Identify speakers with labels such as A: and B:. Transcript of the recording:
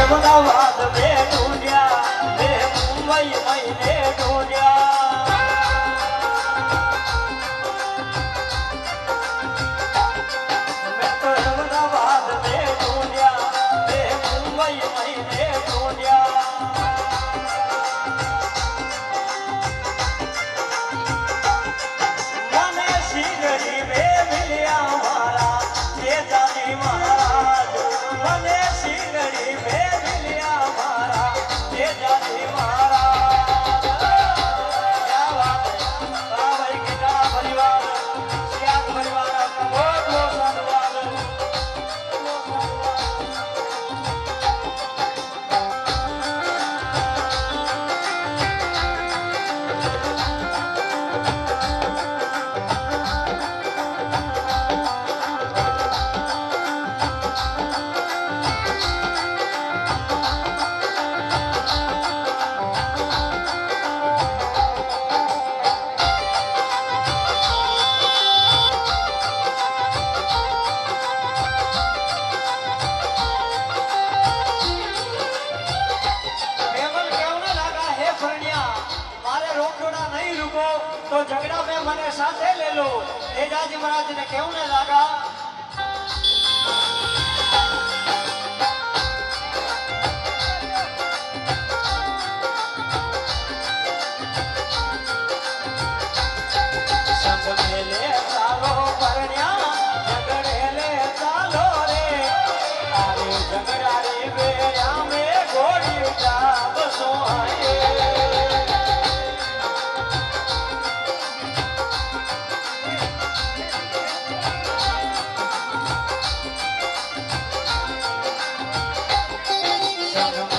A: અમદાવાદ બે ઢૂંઢ્યા બે મુંબઈ મહિને ઢૂંઢ્યા મેં તો અમદાવાદ બે ઢૂંઢ્યા બે મુંબઈ મહિને ઢૂંઢ્યા મને શીગડી બે મિલ્યા મારા જેજાજી મહારાજ મને શીગડી બે મિલ્યા મારા જેજાજી મહારાજ ક્યા વાત હા ભાઈ કેટલા પરિવાર શ્યામ પરિવાર બહુ બહુ ધન્યવાદ तो झगड़ा में मने साथे ले लो तेजाजी महाराज ने क्यों न लगा संग में ले चालो परण्या झगड़े ले चालो रे अरे झगड़ा रे बेया में घोड़ी जाब सोहाए Welcome.